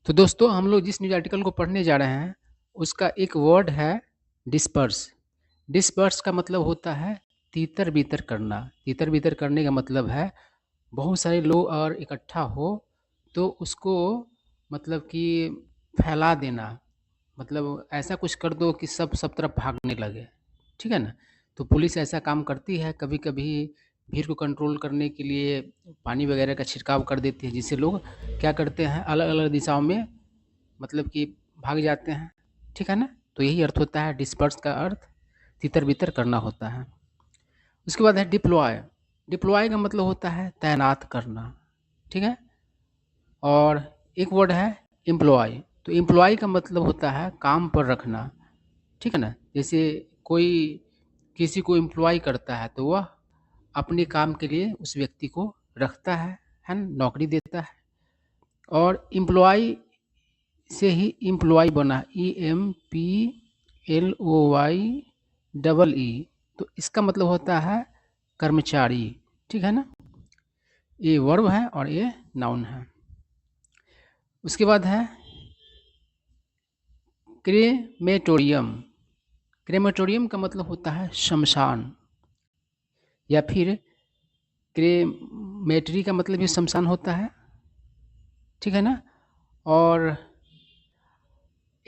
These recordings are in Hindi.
तो दोस्तों हम लोग जिस न्यूज़ आर्टिकल को पढ़ने जा रहे हैं उसका एक वर्ड है डिस्पर्स। डिस्पर्स का मतलब होता है तीतर बीतर करना। तीतर बीतर करने का मतलब है बहुत सारे लोग और इकट्ठा हो तो उसको मतलब कि फैला देना, मतलब ऐसा कुछ कर दो कि सब सब तरफ भागने लगे। ठीक है ना? तो पुलिस ऐसा काम करती है, कभी कभी भीड़ को कंट्रोल करने के लिए पानी वगैरह का छिड़काव कर देती है, जिससे लोग क्या करते हैं अलग अलग दिशाओं में मतलब कि भाग जाते हैं। ठीक है ना? तो यही अर्थ होता है डिस्पर्स का अर्थ तितर बितर करना होता है। उसके बाद है डिप्लॉय। डिप्लॉय का मतलब होता है तैनात करना। ठीक है? और एक वर्ड है एम्प्लॉय। तो एम्प्लॉय का मतलब होता है काम पर रखना। ठीक है ना? जैसे कोई किसी को एम्प्लॉय करता है तो वह अपने काम के लिए उस व्यक्ति को रखता है ना? नौकरी देता है। और एम्प्लॉय से ही एम्प्लॉय बना, EMPLOY तो इसका मतलब होता है कर्मचारी। ठीक है ना? ये वर्ब है और ये नाउन है। उसके बाद है क्रेमेटोरियम। क्रेमेटोरियम का मतलब होता है शमशान, या फिर क्रेमेटरी का मतलब ये शमशान होता है। ठीक है ना? और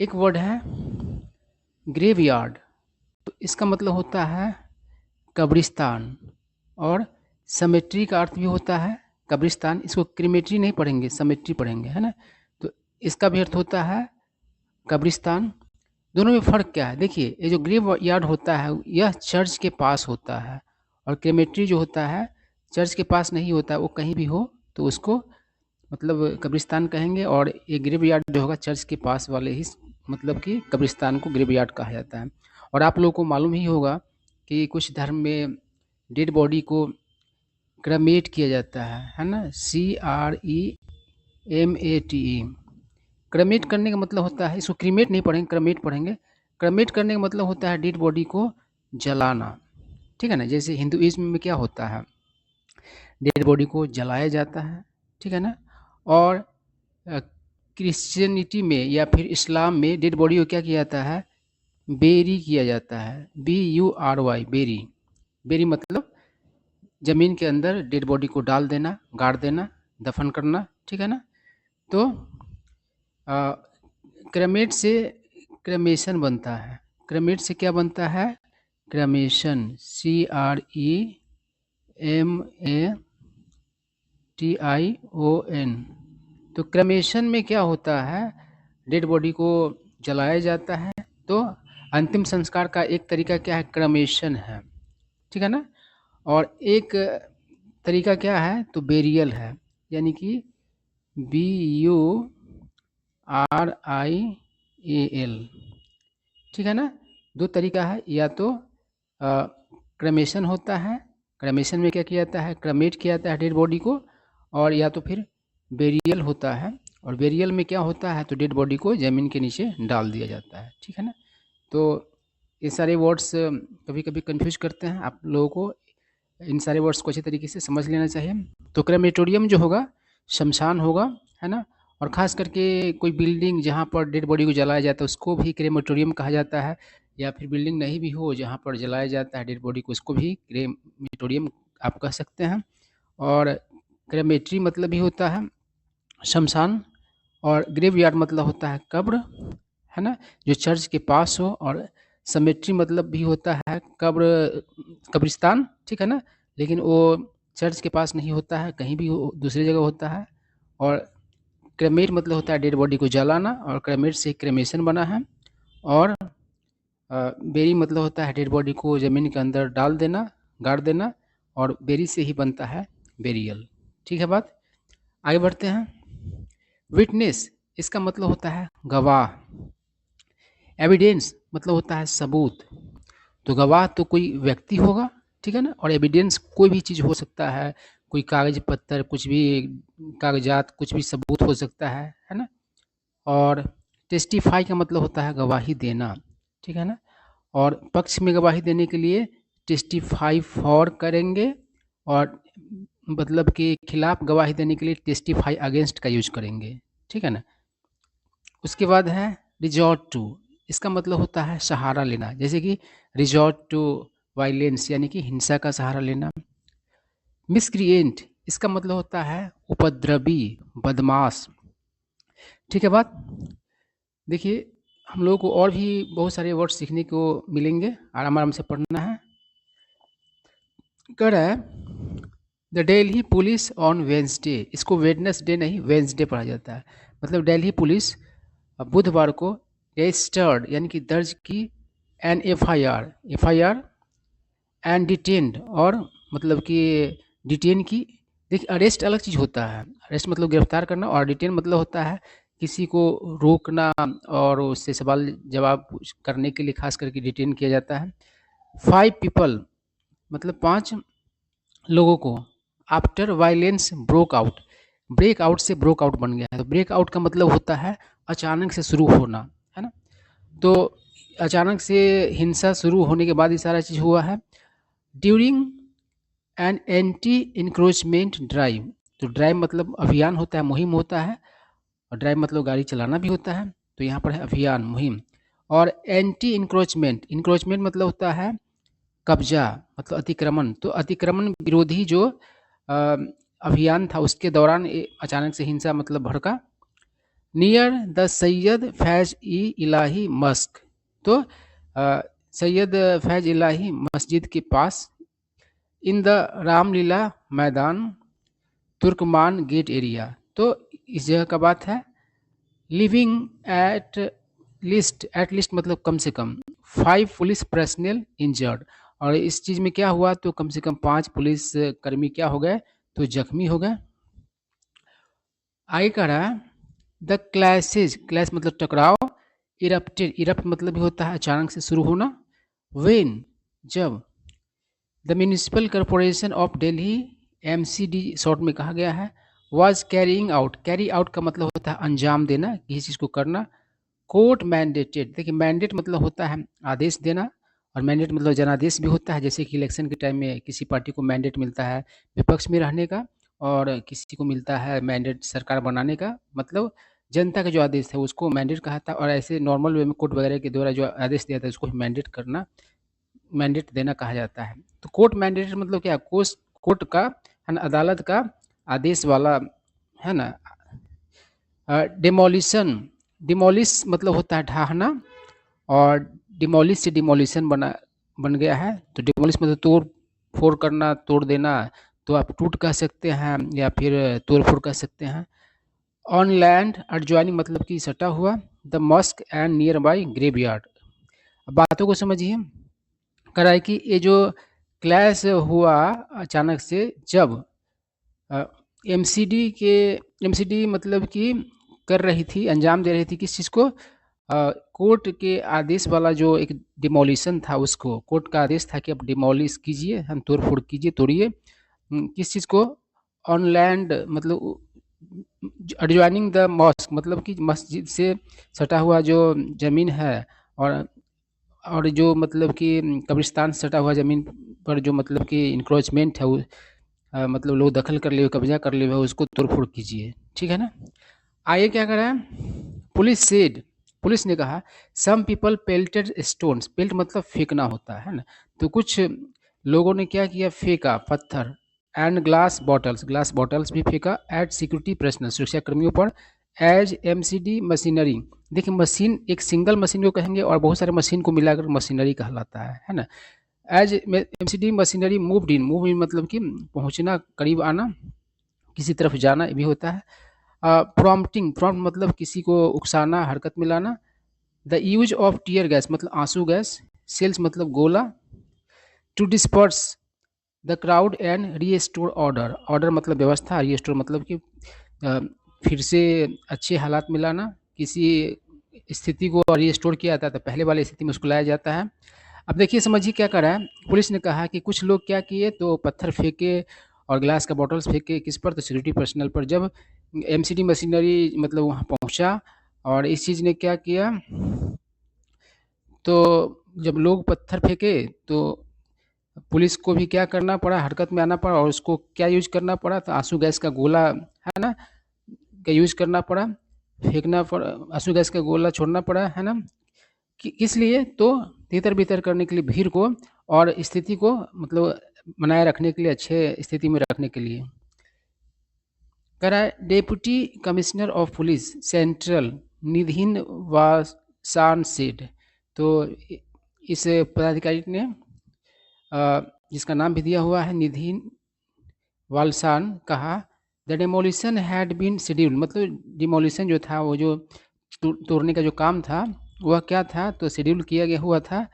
एक वर्ड है ग्रेवयार्ड। तो इसका मतलब होता है कब्रिस्तान। और समेट्री का अर्थ भी होता है कब्रिस्तान। इसको क्रीमेट्री नहीं पढ़ेंगे, समेट्री पढ़ेंगे, है ना? तो इसका भी अर्थ होता है कब्रिस्तान। दोनों में फ़र्क क्या है? देखिए, ये जो ग्रेव यार्ड होता है यह चर्च के पास होता है, और क्रेमेट्री जो होता है चर्च के पास नहीं होता है, वो कहीं भी हो तो उसको मतलब कब्रिस्तान कहेंगे। और ये ग्रेव यार्ड जो होगा चर्च के पास वाले ही मतलब कि कब्रिस्तान को ग्रेव यार्ड कहा जाता है। और आप लोगों को मालूम ही होगा कि कुछ धर्म में डेड बॉडी को क्रमेट किया जाता है ना? CREMATE। क्रमेट करने का मतलब होता है, इसको क्रीमेट नहीं पढ़ेंगे, क्रमेट पढ़ेंगे। क्रमेट करने का मतलब होता है डेड बॉडी को जलाना। ठीक है ना? जैसे हिंदुइज्म में क्या होता है, डेड बॉडी को जलाया जाता है। ठीक है ना? और क्रिश्चियनिटी में या फिर इस्लाम में डेड बॉडी को क्या किया जाता है, बेरी किया जाता है, BURY, बेरी। बेरी मतलब ज़मीन के अंदर डेड बॉडी को डाल देना, गाड़ देना, दफन करना। ठीक है ना? तो क्रेमेट से क्रेमेशन बनता है। क्रेमेट से क्या बनता है? Cremation, CREMATION। तो क्रेमेशन में क्या होता है, डेड बॉडी को जलाया जाता है। तो अंतिम संस्कार का एक तरीका क्या है, क्रेमेशन है। ठीक है ना? और एक तरीका क्या है, तो बेरियल है, यानी कि BURIAL। ठीक है ना? दो तरीका है, या तो क्रेमेशन होता है, क्रेमेशन में क्या किया जाता है, क्रेमेट किया जाता है डेड बॉडी को, और या तो फिर बेरियल होता है। और बेरियल में क्या होता है, तो डेड बॉडी को ज़मीन के नीचे डाल दिया जाता है। ठीक है ना? तो ये सारे वर्ड्स कभी कभी कंफ्यूज करते हैं आप लोगों को, इन सारे वर्ड्स को अच्छी तरीके से समझ लेना चाहिए। तो क्रेमेटोरियम जो होगा शमशान होगा, है ना? और ख़ास करके कोई बिल्डिंग जहाँ पर डेड बॉडी को जलाया जाता है उसको भी क्रेमेटोरियम कहा जाता है, या फिर बिल्डिंग नहीं भी हो जहाँ पर जलाया जाता है डेड बॉडी को, उसको भी क्रेमेटोरियम आप कह सकते हैं। और क्रेमेटरी मतलब भी होता है शमशान, और ग्रेवयार्ड मतलब होता है कब्र, है ना? जो चर्च के पास हो। और सेमेट्री मतलब भी होता है कब्र, कब्रिस्तान। ठीक है ना? लेकिन वो चर्च के पास नहीं होता है, कहीं भी दूसरी जगह होता है। और क्रेमेट मतलब होता है डेड बॉडी को जलाना, और क्रेमेट से क्रेमेशन बना है। और बेरी मतलब होता है डेड बॉडी को ज़मीन के अंदर डाल देना, गाड़ देना, और बेरी से ही बनता है बेरियल। ठीक है बात? आगे बढ़ते हैं। विटनेस, इसका मतलब होता है गवाह। एविडेंस मतलब होता है सबूत। तो गवाह तो कोई व्यक्ति होगा, ठीक है ना? और एविडेंस कोई भी चीज़ हो सकता है, कोई कागज पत्तर, कुछ भी कागजात, कुछ भी सबूत हो सकता है ना? और टेस्टिफाई का मतलब होता है गवाही देना। ठीक है ना? और पक्ष में गवाही देने के लिए टेस्टिफाई फॉर करेंगे, और मतलब के खिलाफ गवाही देने के लिए टेस्टिफाई अगेंस्ट का यूज करेंगे। ठीक है ना? उसके बाद है रिजॉर्ट टू, इसका मतलब होता है सहारा लेना, जैसे कि रिजॉर्ट टू वायलेंस यानी कि हिंसा का सहारा लेना। मिसक्रिएंट, इसका मतलब होता है उपद्रवी, बदमाश। ठीक है बात। देखिए हम लोगों को और भी बहुत सारे वर्ड सीखने को मिलेंगे, आराम आराम से पढ़ना है। कह रहा है the Delhi police on Wednesday, इसको वेडनेसडे नहीं वेंसडे पढ़ा जाता है। मतलब दिल्ली पुलिस बुधवार को रजिस्टर्ड यानी कि दर्ज की N F I R and detained, और मतलब कि डिटेन की। देखिए अरेस्ट अलग चीज़ होता है, अरेस्ट मतलब गिरफ्तार करना, और डिटेन मतलब होता है किसी को रोकना और उससे सवाल जवाब करने के लिए खास करके डिटेन किया जाता है। 5 पीपल मतलब 5 लोगों को after violence broke out, break out से ब्रोक आउट बन गया है। तो ब्रेक आउट का मतलब होता है अचानक से शुरू होना, है ना। तो अचानक से हिंसा शुरू होने के बाद ये सारा चीज़ हुआ है। During an anti encroachment drive, तो ड्राइव मतलब अभियान होता है, मुहिम होता है, और ड्राइव मतलब गाड़ी चलाना भी होता है। तो यहाँ पर है अभियान, मुहिम। और एंटी इंक्रोचमेंट, इंक्रोचमेंट मतलब होता है कब्जा, मतलब अतिक्रमण। तो अतिक्रमण विरोधी जो अभियान था उसके दौरान अचानक से हिंसा मतलब भड़का। Near the Syed Faiz e Ilahi mosque, तो सैयद फैज इलाही मस्जिद के पास। इन द रामलीला मैदान, तुर्कमान गेट एरिया, तो इस जगह का बात है। लिविंग एट लिस्ट मतलब कम से कम 5 पुलिस पर्सनल इंजर्ड, और इस चीज़ में क्या हुआ तो कम से कम 5 पुलिस कर्मी क्या हो गए तो जख्मी हो गए। आगे कह रहा है द क्लैशेज, क्लैश मतलब टकराव। इरप्टेड, इरप्ट मतलब भी होता है अचानक से शुरू होना। वेन, जब। The municipal corporation of Delhi, MCD short में कहा गया है, was carrying out, carry out का मतलब होता है अंजाम देना, किसी चीज़ को करना। कोर्ट मैंडेटेड, देखिए मैंडेट मतलब होता है आदेश देना, और मैंडेट मतलब जनादेश भी होता है, जैसे कि इलेक्शन के टाइम में किसी पार्टी को मैंडेट मिलता है विपक्ष में रहने का, और किसी को मिलता है मैंडेट सरकार बनाने का। मतलब जनता का जो आदेश है उसको मैंडेट कहा था, और ऐसे नॉर्मल वे में कोर्ट वगैरह के द्वारा जो आदेश दिया था उसको मैंडेट करना, मैंडेट देना कहा जाता है। तो कोर्ट मैंडेटेड मतलब क्या, कोर्ट का है ना, अदालत का आदेश वाला, है ना। डिमोलिशन, डिमोलिश मतलब होता है ढाहना, और डिमोलिश से डिमोलिशन बन गया है। तो डिमोलिश मतलब तोड़ फोड़ करना, तोड़ देना, तो आप टूट कह सकते हैं या फिर तोड़ फोड़ कह सकते हैं। ऑन लैंड एडजॉइनिंग मतलब कि सटा हुआ। The mosque and nearby graveyard, बातों को समझिए। कह है कि ये जो क्लैश हुआ अचानक से, जब एमसीडी मतलब कि कर रही थी, अंजाम दे रही थी किस चीज़ को, कोर्ट के आदेश वाला जो एक डिमोलिशन था, उसको कोर्ट का आदेश था कि अब डिमोलिश कीजिए, हम तोड़ फोड़ कीजिए, तोड़िए। किस चीज़ को, ऑन लैंड मतलब एडजॉइनिंग द मॉस्क मतलब कि मस्जिद से सटा हुआ जो ज़मीन है, और जो मतलब कि कब्रिस्तान से सटा हुआ ज़मीन पर जो मतलब कि इंक्रोचमेंट है, मतलब लोग दखल कर लिए, कब्जा कर लिए हुए, उसको तोड़ फोड़ कीजिए। ठीक है ना। आगे क्या करा है, पुलिस सेड, पुलिस ने कहा सम पीपल पेल्टेड स्टोन्स, पेल्ट मतलब फेंकना होता है ना। तो कुछ लोगों ने क्या किया, फेंका पत्थर। एंड ग्लास बॉटल्स भी फेंका एट सिक्योरिटी पर्सनल, सुरक्षा कर्मियों पर। एज MCD मशीनरी, देखिए मशीन एक सिंगल मशीन को कहेंगे, और बहुत सारे मशीन को मिलाकर मशीनरी कहलाता है ना। As MCD machinery move in मतलब कि पहुंचना, करीब आना, किसी तरफ जाना भी होता है। प्रॉम्प्ट मतलब किसी को उकसाना, हरकत में लाना। The use of tear gas मतलब आंसू गैस। सेल्स मतलब गोला। To disperse the crowd and restore order, order मतलब व्यवस्था, रीस्टोर मतलब कि फिर से अच्छे हालात में लाना, किसी स्थिति को रीस्टोर किया जाता है तो पहले वाली स्थिति में उसको लाया जाता है। अब देखिए समझिए क्या करा है, पुलिस ने कहा कि कुछ लोग क्या किए, तो पत्थर फेंके और ग्लास का बॉटल्स फेंके, किस पर, तो सिक्योरिटी पर्सनल पर। जब MCD मशीनरी मतलब वहाँ पहुँचा, और इस चीज़ ने क्या किया, तो जब लोग पत्थर फेंके तो पुलिस को भी क्या करना पड़ा, हरकत में आना पड़ा, और उसको क्या यूज करना पड़ा, तो आंसू गैस का गोला, है ना, का यूज करना पड़ा। फेंकना पड़ा, आंसू गैस का गोला छोड़ना पड़ा, है ना? किस लिए? तो तितर-बितर करने के लिए भीड़ को, और स्थिति को मतलब बनाए रखने के लिए, अच्छे स्थिति में रखने के लिए। कह रहा है deputy commissioner of police central Nidhin Wasan said. तो इस पदाधिकारी ने जिसका नाम भी दिया हुआ है निधिन वालसान, कहा the demolition had been schedule, मतलब डिमोलिशन जो था, वो जो तोड़ने का जो काम था, वह क्या था? तो शेड्यूल किया गया हुआ था,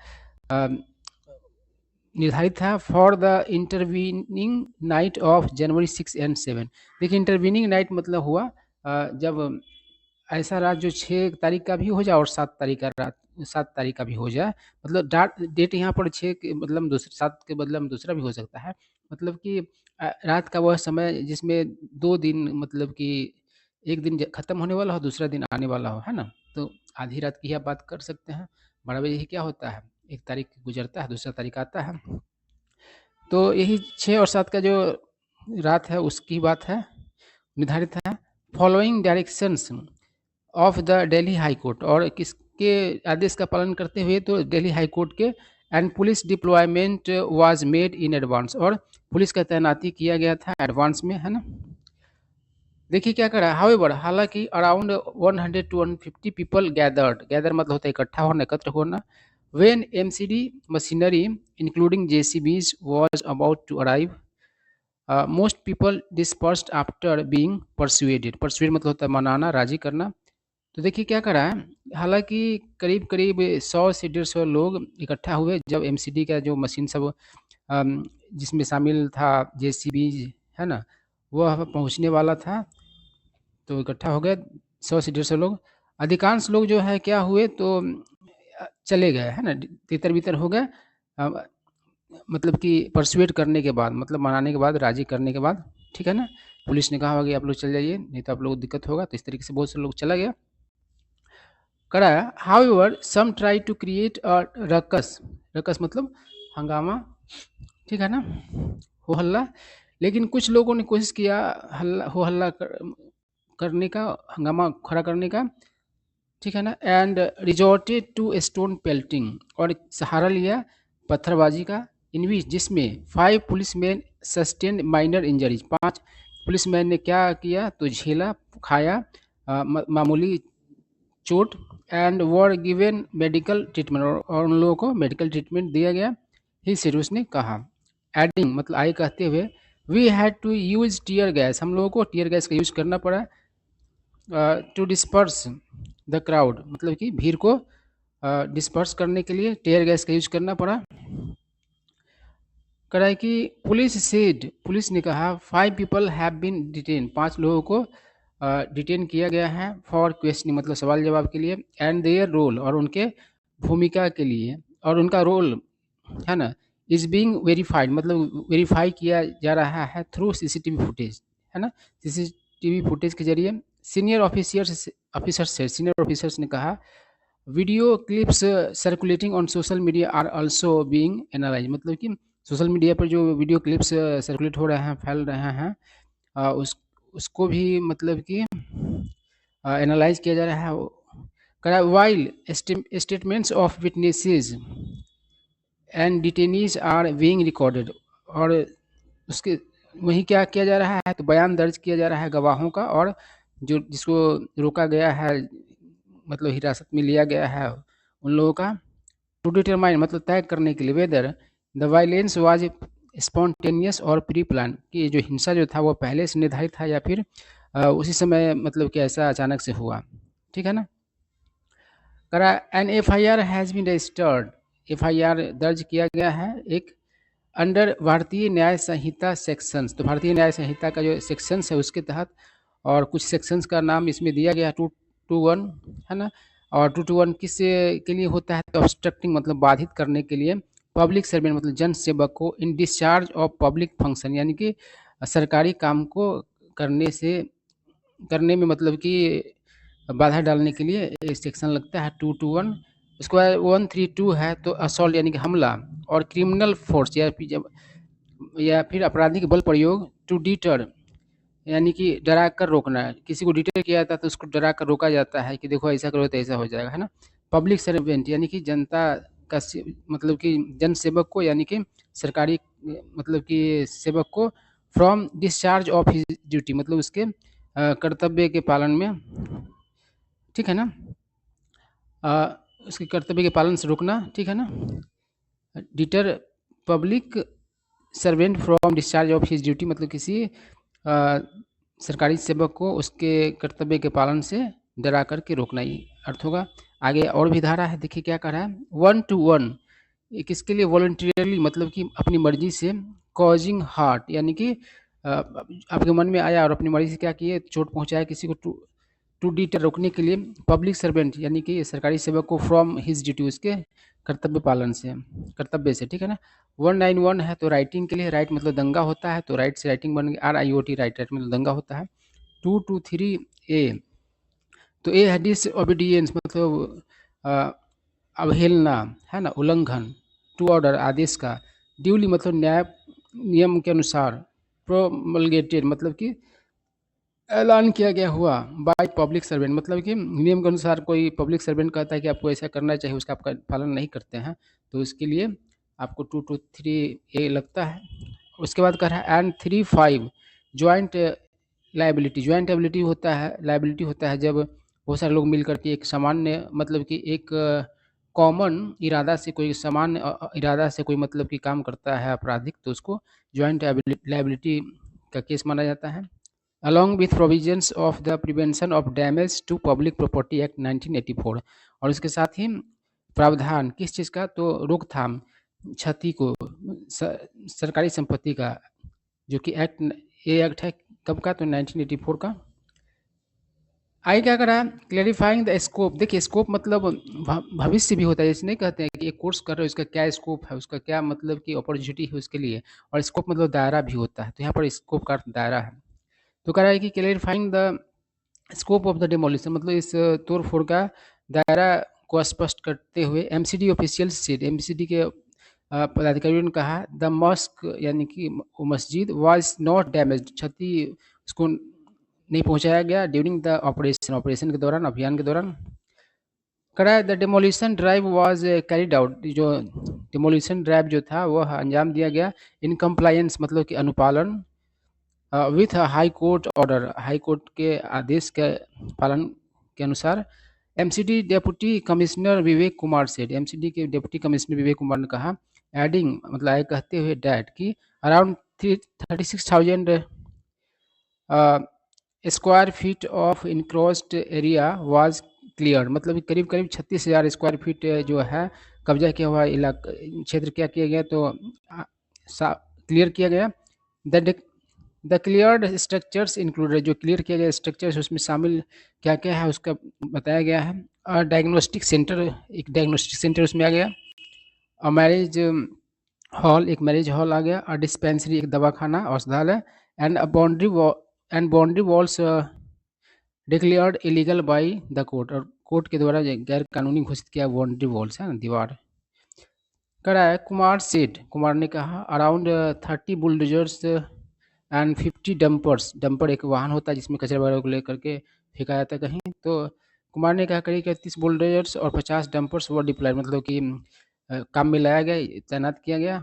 निर्धारित था for the intervening night of January 6 and 7। देखिए इंटरवीनिंग नाइट मतलब हुआ जब ऐसा रात जो 6 तारीख का भी हो जाए और 7 तारीख का रात, 7 तारीख का भी हो जाए, मतलब डेट यहाँ पर 6 के मतलब दूसरे, 7 के बदले में दूसरा भी हो सकता है। मतलब कि रात का वह समय जिसमें 2 दिन, मतलब कि एक दिन खत्म होने वाला हो, दूसरा दिन आने वाला हो, है ना? तो आधी रात की ही आप बात कर सकते हैं। 12 बजे ही क्या होता है, 1 तारीख गुजरता है, दूसरा तारीख आता है। तो यही 6 और 7 का जो रात है उसकी बात है, निर्धारित है। Following directions of the Delhi high court, और किसके आदेश का पालन करते हुए? तो दिल्ली हाई कोर्ट के। And police deployment was made in advance, और पुलिस का तैनाती किया गया था एडवांस में, है ना? देखिए क्या करा, हाउएवर, हालांकि around 100 to 150 people gathered, gather मतलब होता है इकट्ठा होना, एकत्र होना। When MCD machinery including JCBs was about to arrive, most people dispersed after being persuaded, persuade मतलब होता है मनाना, राजी करना। तो देखिए क्या करा है, हालांकि करीब करीब 100 से 150 लोग इकट्ठा हुए जब एमसीडी का जो मशीन सब जिसमें शामिल था जेसीबी, है ना, वह पहुंचने वाला था। तो इकट्ठा हो गए 100 से 150 लोग। अधिकांश लोग जो है क्या हुए, तो चले गए, है ना, तितर बितर हो गए, मतलब कि परसुएट करने के बाद, मतलब मनाने के बाद, राजी करने के बाद, ठीक है ना? पुलिस ने कहा होगा कि आप लोग चल जाइए, नहीं तो आप लोग को दिक्कत होगा, तो इस तरीके से बहुत से लोग चला गया, कराया। However some try to create a ruckus, ruckus मतलब हंगामा, ठीक है ना, हो हल्ला। लेकिन कुछ लोगों ने कोशिश किया हल्ला, हो हल्ला करने का, हंगामा खड़ा करने का, ठीक है ना। And resorted to stone pelting, और सहारा लिया पत्थरबाजी का, इन विच जिसमें 5 policeman sustain minor injuries, 5 policeman ने क्या किया, तो झेला, खाया मामूली चोट। And were given medical treatment, और उन लोगों को मेडिकल ट्रीटमेंट दिया गया। ही सिर उसने कहा, एडिंग मतलब आगे कहते हुए, we had to use tear gas, हम लोगों को टीयर गैस का यूज करना पड़ा, टू डिस्पर्स द क्राउड, मतलब कि भीड़ को डिस्पर्स करने के लिए टीयर गैस का यूज करना पड़ा। करा है कि पुलिस सेड, पुलिस ने कहा 5 पीपल हैव बीन डिटेन, 5 लोगों को डिटेन किया गया है फॉर क्वेश्चनिंग मतलब सवाल जवाब के लिए, एंड देयर रोल और उनके भूमिका के लिए, और उनका रोल है ना, इज बीइंग वेरीफाइड मतलब वेरीफाई किया जा रहा है थ्रू सीसीटीवी फुटेज, है ना, सीसीटीवी फुटेज के जरिए। सीनियर ऑफिसर्स से, सीनियर ऑफिसर्स ने कहा video clips circulating on social media are also being analyse, मतलब कि सोशल मीडिया पर जो वीडियो क्लिप्स सर्कुलेट हो रहे हैं, फैल रहे हैं, उसको भी मतलब कि एनालाइज किया जा रहा है। करा while statements of witnesses and detainees are being recorded, और उसके वहीं क्या किया जा रहा है, तो बयान दर्ज किया जा रहा है गवाहों का, और जो जिसको रोका गया है, मतलब हिरासत में लिया गया है, उन लोगों का, टू डिटरमाइन मतलब तय करने के लिए whether the violence was spontaneous और प्री प्लान, कि जो हिंसा जो था वो पहले से निर्धारित था या फिर उसी समय मतलब कि ऐसा अचानक से हुआ, ठीक है ना। करा an FIR has been registered, FIR दर्ज किया गया है एक अंडर भारतीय न्याय संहिता सेक्शंस, तो भारतीय न्याय संहिता का जो सेक्शंस है उसके तहत, और कुछ सेक्शंस का नाम इसमें दिया गया 221, है ना। और 221 किस के लिए होता है, तो ऑब्स्ट्रक्टिंग मतलब बाधित करने के लिए, पब्लिक सर्वेंट मतलब जन सेवक को, इन डिस्चार्ज ऑफ पब्लिक फंक्शन यानी कि सरकारी काम को करने में मतलब कि बाधा डालने के लिए एक सेक्शन लगता है 221। उसके बाद 132 है, तो असॉल्ट यानी कि हमला, और क्रिमिनल फोर्स या फिर आपराधिक बल प्रयोग टू डिटर यानी कि डरा कर रोकना है। किसी को डिटेल किया जाता है तो उसको डरा कर रोका जाता है कि देखो ऐसा करो तो ऐसा हो जाएगा, है ना। पब्लिक सर्वेंट यानी कि जनता का मतलब कि जन सेवक को, यानी कि सरकारी मतलब कि सेवक को from discharge of his duty, मतलब उसके कर्तव्य के पालन में, ठीक है ना, उसके कर्तव्य के पालन से रोकना, ठीक है ना। Deter public servant from discharge of his duty, मतलब किसी सरकारी सेवक को उसके कर्तव्य के पालन से डरा करके रोकना, ही अर्थ होगा। आगे और भी धारा है, देखिए क्या कर रहा है। 1 to 1 ये किसके लिए, वॉलंटियरली, मतलब कि अपनी मर्जी से, कॉजिंग हार्ट यानी कि आपके मन में आया और अपनी मर्जी से क्या किए, चोट पहुंचाया किसी को, टू डिटर रोकने के लिए, पब्लिक सर्वेंट यानी कि सरकारी सेवक को फ्रॉम हिज ड्यूटी उसके कर्तव्य पालन से, कर्तव्य से, ठीक है ना। 191 है तो राइटिंग के लिए, राइट मतलब दंगा होता है, तो राइट से राइटिंग बन गई, RIOT, राइट, राइट मतलब दंगा होता है। 2 to 3 A, तो ए है डिसओबीडियंस, मतलब अवहेलना, है ना, उल्लंघन। टू ऑर्डर, आदेश का। ड्यूली मतलब न्याय, नियम के अनुसार। प्रोमलगेटेड मतलब कि ऐलान किया गया हुआ। बाय पब्लिक सर्वेंट मतलब कि नियम के अनुसार कोई पब्लिक सर्वेंट कहता है कि आपको ऐसा करना चाहिए, उसका आपका पालन नहीं करते हैं, तो उसके लिए आपको 2 to 3 A लगता है। उसके बाद कह रहा है and 3-5 joint liability. Joint ability होता है, लाइबिलिटी होता है जब बहुत सारे लोग मिल करके एक सामान्य, मतलब कि एक कॉमन इरादा से, कोई सामान्य इरादा से कोई मतलब कि काम करता है आपराधिक, तो उसको ज्वाइंट लाइबिलिटी का केस माना जाता है। Along with provisions of the prevention of damage to public property act 1984, और इसके साथ ही प्रावधान किस चीज़ का, तो रोकथाम क्षति को सरकारी संपत्ति का, जो कि ये एक्ट है कब का, तो 1984 का। आगे क्या करा, क्लेरिफाइंग द स्कोप। देखिए स्कोप मतलब भविष्य भी होता है, जैसे नहीं कहते हैं कि एक कोर्स कर रहे हो उसका क्या स्कोप है, उसका क्या मतलब कि अपॉर्चुनिटी है उसके लिए, और स्कोप मतलब दायरा भी होता है, तो यहाँ पर स्कोप का दायरा है। तो कह रहा है कि clarifying the scope of the demolition, मतलब इस तोड़ फोड़ का दायरा को स्पष्ट करते हुए एमसीडी ऑफिशियल सेड, एमसीडी के पदाधिकारियों ने कहा द मॉस्क यानी कि वो मस्जिद वाज नॉट डैमेज, क्षति उसको नहीं पहुंचाया गया ड्यूरिंग द ऑपरेशन, ऑपरेशन के दौरान, अभियान के दौरान। करा the demolition drive was carried out, जो डेमोलिशन ड्राइव जो था वह अंजाम दिया गया इन कंप्लायंस मतलब कि अनुपालन with high court order, high court के आदेश के पालन के अनुसार। MCD deputy commissioner Vivek Kumar said, MCD के डेप्यूटी कमिश्नर विवेक कुमार ने कहा, एडिंग मतलब आगे कहते हुए डैट की around 36,000 square feet of encroached area was clear, मतलब करीब करीब 36,000 स्क्वायर फीट जो है कब्जा किया हुआ इलाका क्षेत्र क्या किया गया, तो क्लियर किया गया। द क्लियर्ड स्ट्रक्चर्स इंक्लूडेड, जो क्लियर किया गया स्ट्रक्चर्स उसमें शामिल क्या क्या है उसका बताया गया है। डायग्नोस्टिक सेंटर, एक डायग्नोस्टिक सेंटर उसमें आ गया। मैरिज हॉल, एक मैरिज हॉल आ गया। और डिस्पेंसरी, एक दवाखाना, औषधालय। And boundary walls declared illegal by the court, और कोर्ट के द्वारा गैर कानूनी घोषित किया बाउंड्री वॉल्स है ना, दीवार। करा है कुमार सेठ, कुमार ने कहा around 30 bulldozers and 50 dumpers, dumper एक वाहन होता है जिसमें कचरा वगैरह को लेकर के फेंका जाता है कहीं, तो कुमार ने कहा करीब 31 बुलडोजर्स और 50 डंपर्स वो डिप्लॉय, मतलब कि काम में लाया गया, तैनात किया गया।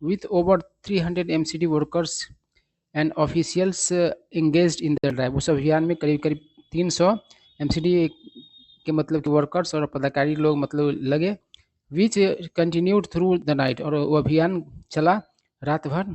With over 300 MCD workers and officials engaged in the drive, उस अभियान में करीब करीब 300 एमसीडी के मतलब कि वर्कर्स और पदाधिकारी लोग मतलब लगे। विच कंटिन्यूड थ्रू द नाइट, और वो अभियान चला रात भर।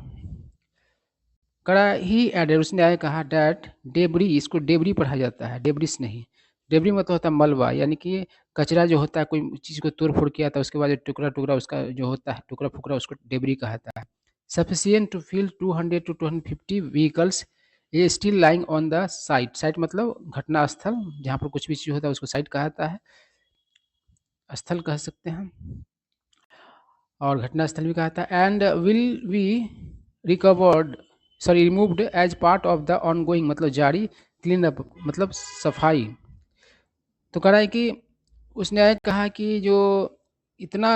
कड़ा ही एडेड, उसने आगे कहा डैट डेबरी, इसको डेबरी पढ़ा जाता है, डेबरिस नहीं। डेबरी मतलब होता है मलबा, यानी कि कचरा जो होता है, कोई चीज़ को तोड़ फोड़ किया था उसके बाद टुकड़ा टुकड़ा उसका जो होता है, टुकड़ा फुकड़ा, उसको डेबरी कहता है। Sufficient to fill 200 to 250 vehicles ये still lying on the site, site मतलब घटना स्थल, जहाँ पर कुछ भी चीज़ होता है उसको साइट कहता है, स्थल कह सकते हैं, और घटना स्थल भी कहता है। And will be recovered, sorry removed as part of the ongoing, मतलब जारी, क्लीन अप मतलब सफाई। तो कह रहा है कि उसने आगे कहा कि जो इतना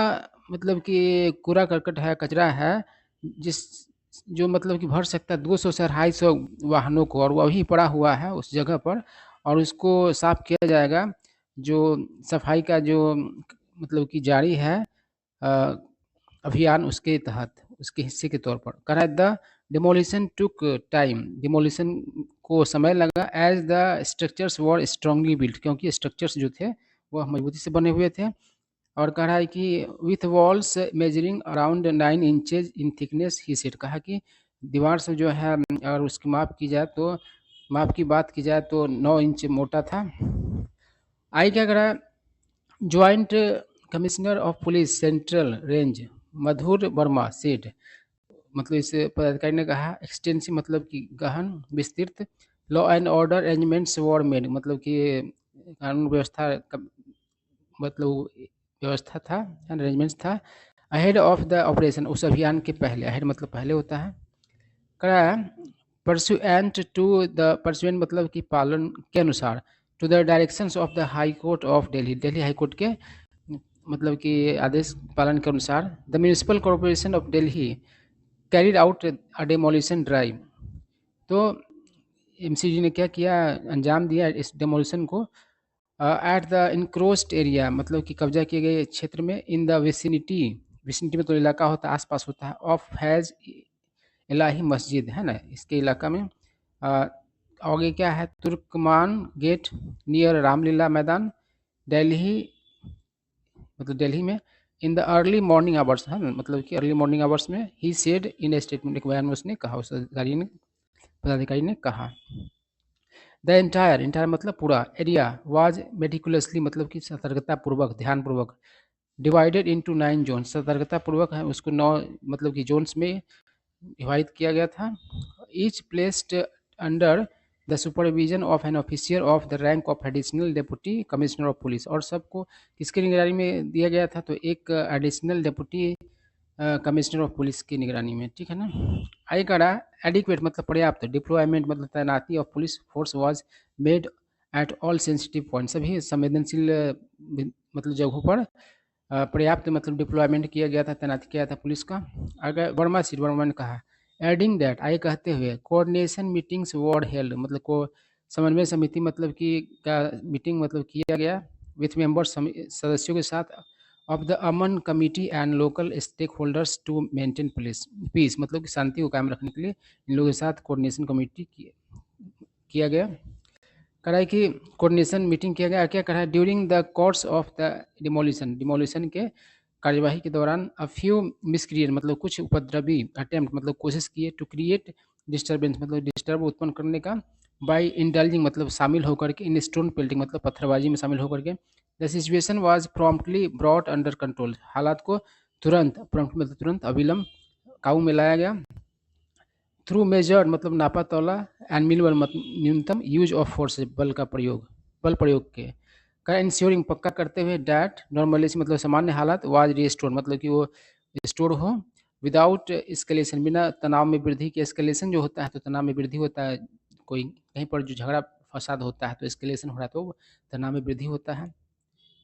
मतलब कि कूड़ा करकट है, कचरा है, जिस जो मतलब कि भर सकता है 200 से 250 वाहनों को, और वही पड़ा हुआ है उस जगह पर, और उसको साफ किया जाएगा। जो सफाई का जो मतलब कि जारी है अभियान, उसके तहत उसके हिस्से के तौर पर कह रहा है। The demolition took time, demolition को समय लगा as the structures were strongly built, क्योंकि स्ट्रक्चर्स जो थे वह मजबूती से बने हुए थे। और कह रहा है कि with walls measuring around 9 inches in thickness, he set, कहा कि दीवार से जो है और उसकी माप की जाए तो, माप की बात की जाए तो 9 इंच मोटा था। आई क्या करा, joint commissioner of police central range Madhur Verma said, मतलब इस पदाधिकारी ने कहा एक्सटेंसिव मतलब कि गहन विस्तृत law and order arrangements were made, मतलब कि कानून व्यवस्था मतलब व्यवस्था था, अरेंजमेंट्स था अहेड ऑफ द ऑपरेशन, उस अभियान के पहले, अहेड मतलब पहले होता है। करा परसुएंट टू द, परसुएंट मतलब कि पालन के अनुसार, to the directions of the high court of Delhi, Delhi high court के मतलब कि आदेश पालन के अनुसार, the municipal corporation of Delhi carried out a demolition drive. तो एमसीडी ने क्या किया, अंजाम दिया इस डेमोलिशन को एट द इनक्रोच्ड एरिया, मतलब कि कब्जा किए गए क्षेत्र में, इन द विसिनिटी, विसिनिटी में तो इलाका होता है, आसपास होता है, ऑफ हैज इलाही मस्जिद है ना, इसके इलाका में आगे क्या है, तुर्कमान गेट नियर रामलीला मैदान दिल्ली, मतलब दिल्ली में, in the early morning hours है ना, मतलब कि अर्ली मॉर्निंग आवर्स में, he said in A statement, एक बयान में उसने कहा, उस पदाधिकारी ने कहा। द एंटायर मतलब पूरा एरिया वाज मेटिकुलसली, मतलब कि सतर्कतापूर्वक, ध्यानपूर्वक, डिवाइडेड इनटू 9 जोन, सतर्कतापूर्वक है उसको 9 मतलब कि जोन्स में डिवाइड किया गया था। Each placed under the supervision of an officer of the rank of additional deputy commissioner of police, और सबको किसकी निगरानी में दिया गया था, तो एक additional deputy commissioner of police की निगरानी में, ठीक है ना। आई करा एडिक्वेट मतलब पर्याप्त, डिप्लॉयमेंट मतलब तैनाती of police force was made at all sensitive point, सभी संवेदनशील मतलब जगहों पर पर्याप्त मतलब डिप्लॉयमेंट किया गया था, तैनाती किया था पुलिस का। अगर वर्मा ने कहा एडिंग दैट, आगे कहते हुए, कोऑर्डिनेशन मीटिंग्स वर हेल्ड, मतलब को समन्वय समिति मतलब कि का मीटिंग मतलब किया गया विथ मेंबर्स, सदस्यों के साथ, of the Aman committee and local stakeholders to maintain police peace, मतलब कि शांति को कायम रखने के लिए इन लोगों के साथ कोऑर्डिनेशन कमेटी किया गया। करा है कि कोऑर्डिनेशन मीटिंग किया गया, क्या करा है, during the course of the demolition के कार्यवाही के दौरान, अ फ्यू मिसक्रिएट मतलब कुछ उपद्रवी अटेम्प्ट मतलब कोशिश किए, टू क्रिएट डिस्टर्बेंस मतलब डिस्टर्ब उत्पन्न करने का, बाय इंडल्जिंग मतलब शामिल होकर के, इन स्टोन पेल्टिंग मतलब पत्थरबाजी में शामिल होकर के। The situation was promptly brought under control, हालात को तुरंत, प्रॉम्प्ट मतलब तुरंत, अविलंब काबू में लाया गया। थ्रू मेजर्ड मतलब नापा तौला, एंड मिनिमम न्यूनतम यूज ऑफ फोर्स, बल का प्रयोग, बल प्रयोग के का इंश्योरिंग पक्का करते हुए, डैट नॉर्मलिटी मतलब सामान्य हालत, वाज रिस्टोर मतलब कि वो रिस्टोर हो, विदाउट एस्केलेशन बिना तनाव में वृद्धि के, एस्केलेशन जो होता है तो तनाव में वृद्धि होता है, कोई कहीं पर जो झगड़ा फसाद होता है तो एस्केलेशन हो रहा है तो तनाव में वृद्धि होता है,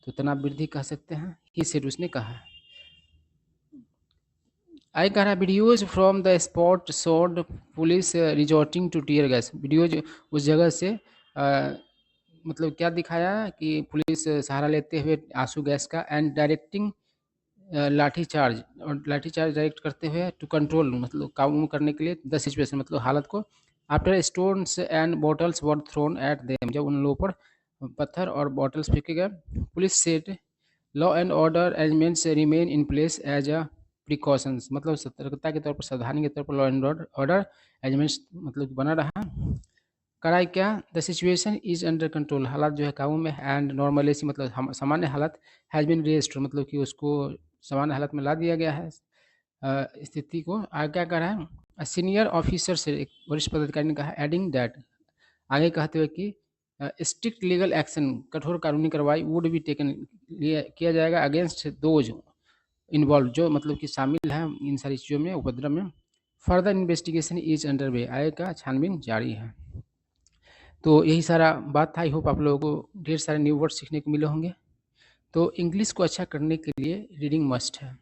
तो तनाव वृद्धि कह सकते हैं, ही सेड उसने कहा। आई कह रहा है videos from the spot showed police resorting two tear gas, videos उस जगह से मतलब क्या दिखाया कि पुलिस सहारा लेते हुए आंसू गैस का, एंड डायरेक्टिंग लाठी चार्ज, और लाठी चार्ज डायरेक्ट करते हुए, टू कंट्रोल मतलब काबू करने के लिए, द सिचुएशन मतलब हालत को, after stones and bottles were thrown at them, जब उन लोगों पर पत्थर और बॉटल्स फेंके गए, police said law and order arrangements remain in place as a precautions, मतलब सतर्कता के तौर पर, सावधानी के तौर पर लॉ एंड ऑर्डर अरेंजमेंट्स मतलब बना रहा। कराई क्या, the situation is under control, हालात जो है काबू में, एंड नॉर्मलिटी मतलब सामान्य हालत, हैज़ बीन रेस्टोर मतलब कि उसको सामान्य हालत में ला दिया गया है स्थिति को। आगे क्या कर रहा है, सीनियर ऑफिसर से एक वरिष्ठ पदाधिकारी ने कहा, एडिंग दैट, आगे कहते हुए कि स्ट्रिक्ट लीगल एक्शन, कठोर कानूनी कार्रवाई, वुड बी टेकन किया जाएगा अगेंस्ट दोज इन्वॉल्व, जो मतलब कि शामिल हैं इन सारी चीज़ों में, उपद्रव में। Further investigation is under way, आगे का छानबीन जारी है। तो यही सारा बात था। आई होप आप लोगों को ढेर सारे न्यू वर्ड सीखने को मिले होंगे। तो इंग्लिश को अच्छा करने के लिए रीडिंग मस्ट है।